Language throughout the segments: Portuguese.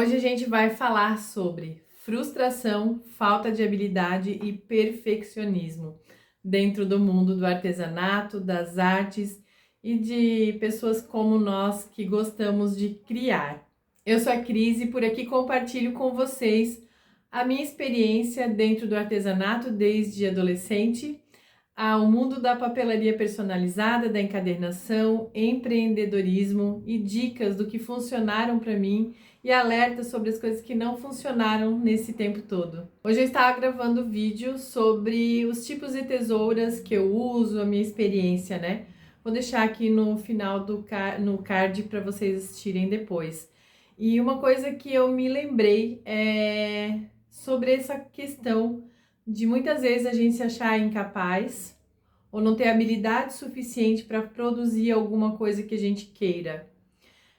Hoje a gente vai falar sobre frustração, falta de habilidade e perfeccionismo dentro do mundo do artesanato, das artes e de pessoas como nós que gostamos de criar. Eu sou a Cris e por aqui compartilho com vocês a minha experiência dentro do artesanato desde adolescente ao mundo da papelaria personalizada, da encadernação, empreendedorismo e dicas do que funcionaram para mim e alertas sobre as coisas que não funcionaram nesse tempo todo. Hoje eu estava gravando vídeo sobre os tipos de tesouras que eu uso, a minha experiência, né? Vou deixar aqui no final no card para vocês assistirem depois. E uma coisa que eu me lembrei é sobre essa questão de muitas vezes a gente se achar incapaz ou não ter habilidade suficiente para produzir alguma coisa que a gente queira.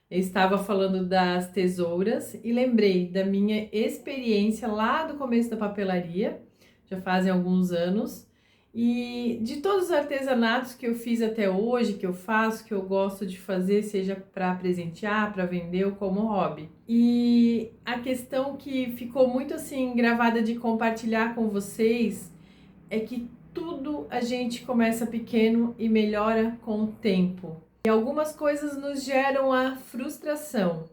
Eu estava falando das tesouras e lembrei da minha experiência lá do começo da papelaria, já fazem alguns anos, e de todos os artesanatos que eu fiz até hoje, que eu faço, que eu gosto de fazer, seja para presentear, para vender ou como hobby. E a questão que ficou muito assim gravada de compartilhar com vocês é que tudo a gente começa pequeno e melhora com o tempo. E algumas coisas nos geram a frustração.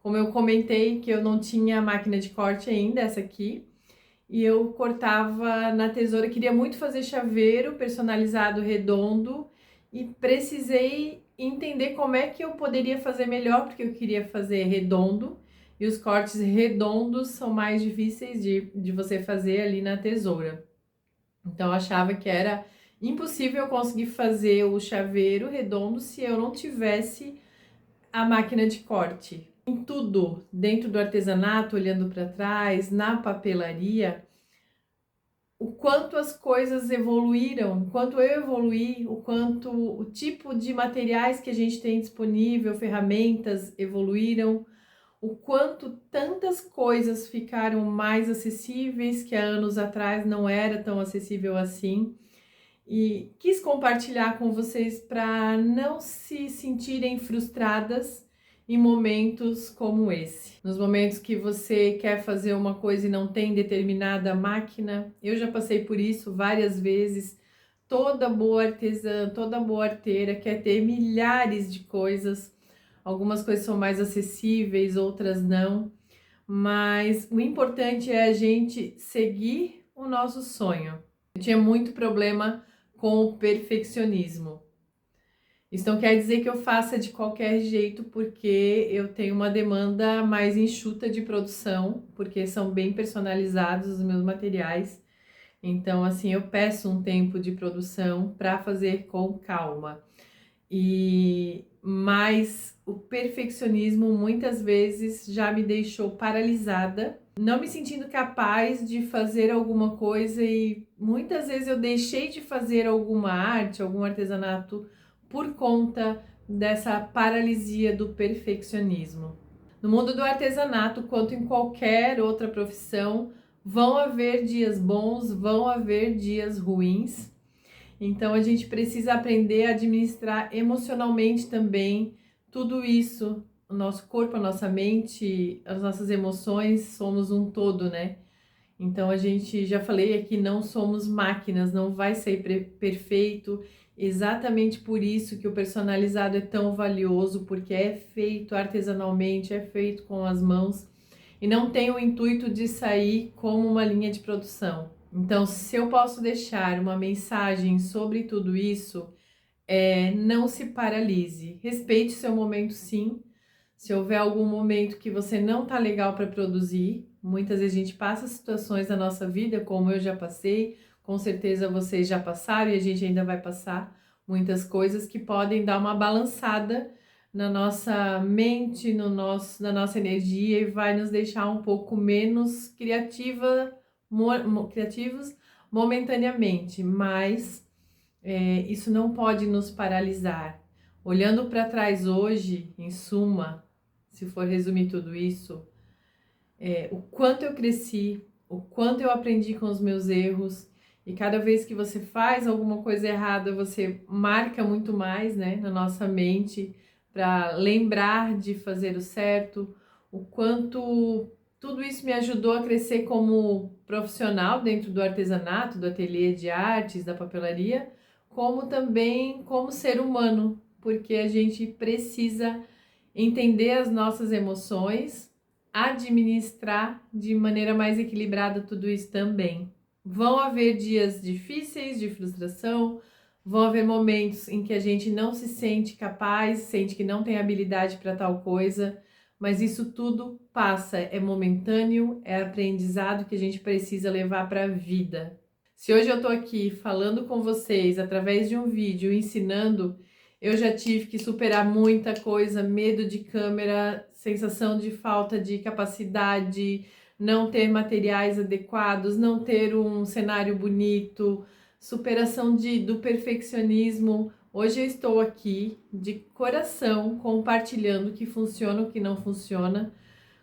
Como eu comentei que eu não tinha máquina de corte ainda, essa aqui, e eu cortava na tesoura, queria muito fazer chaveiro personalizado redondo e precisei entender como é que eu poderia fazer melhor, porque eu queria fazer redondo e os cortes redondos são mais difíceis de você fazer ali na tesoura. Então eu achava que era impossível conseguir fazer o chaveiro redondo se eu não tivesse a máquina de corte. Em tudo, dentro do artesanato, olhando para trás, na papelaria, o quanto as coisas evoluíram, o quanto eu evoluí, o quanto o tipo de materiais que a gente tem disponível, ferramentas evoluíram, o quanto tantas coisas ficaram mais acessíveis que há anos atrás não era tão acessível assim. E quis compartilhar com vocês para não se sentirem frustradas em momentos como esse. Nos momentos que você quer fazer uma coisa e não tem determinada máquina, eu já passei por isso várias vezes. Toda boa artesã, toda boa arteira quer ter milhares de coisas. Algumas coisas são mais acessíveis, outras não. Mas o importante é a gente seguir o nosso sonho. Eu tinha muito problema com o perfeccionismo. Isso não quer dizer que eu faça de qualquer jeito, porque eu tenho uma demanda mais enxuta de produção, porque são bem personalizados os meus materiais. Então, assim, eu peço um tempo de produção para fazer com calma. Mas o perfeccionismo muitas vezes já me deixou paralisada, não me sentindo capaz de fazer alguma coisa, e muitas vezes eu deixei de fazer alguma arte, algum artesanato por conta dessa paralisia do perfeccionismo. No mundo do artesanato, quanto em qualquer outra profissão, vão haver dias bons, vão haver dias ruins. Então a gente precisa aprender a administrar emocionalmente também tudo isso, o nosso corpo, a nossa mente, as nossas emoções, somos um todo, né? Então a gente, já falei aqui, não somos máquinas, não vai ser perfeito. Exatamente por isso que o personalizado é tão valioso, porque é feito artesanalmente, é feito com as mãos e não tem o intuito de sair como uma linha de produção. Então, se eu posso deixar uma mensagem sobre tudo isso, não se paralise. Respeite seu momento, sim. Se houver algum momento que você não tá legal para produzir, muitas vezes a gente passa situações na nossa vida, como eu já passei, com certeza vocês já passaram e a gente ainda vai passar muitas coisas que podem dar uma balançada na nossa mente, na nossa energia e vai nos deixar um pouco menos criativos momentaneamente, mas isso não pode nos paralisar. Olhando para trás hoje, em suma, se for resumir tudo isso, o quanto eu cresci, o quanto eu aprendi com os meus erros, e cada vez que você faz alguma coisa errada, você marca muito mais, né, na nossa mente, para lembrar de fazer o certo, o quanto tudo isso me ajudou a crescer como profissional dentro do artesanato, do ateliê de artes, da papelaria, como também como ser humano, porque a gente precisa entender as nossas emoções, administrar de maneira mais equilibrada tudo isso também. Vão haver dias difíceis de frustração, vão haver momentos em que a gente não se sente capaz, sente que não tem habilidade para tal coisa, mas isso tudo passa, é momentâneo, é aprendizado que a gente precisa levar para a vida. Se hoje eu estou aqui falando com vocês através de um vídeo, ensinando, eu já tive que superar muita coisa, medo de câmera, sensação de falta de capacidade, não ter materiais adequados, não ter um cenário bonito, superação do perfeccionismo. Hoje eu estou aqui de coração compartilhando o que funciona, o que não funciona,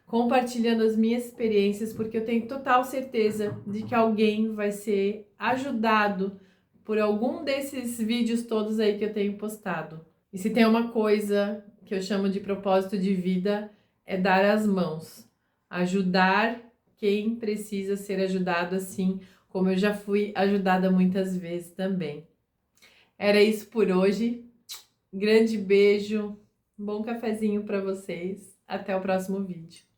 compartilhando as minhas experiências, porque eu tenho total certeza de que alguém vai ser ajudado por algum desses vídeos todos aí que eu tenho postado. E se tem uma coisa que eu chamo de propósito de vida, é dar as mãos, ajudar quem precisa ser ajudado, assim como eu já fui ajudada muitas vezes também. Era isso por hoje. Grande beijo, bom cafezinho para vocês. Até o próximo vídeo.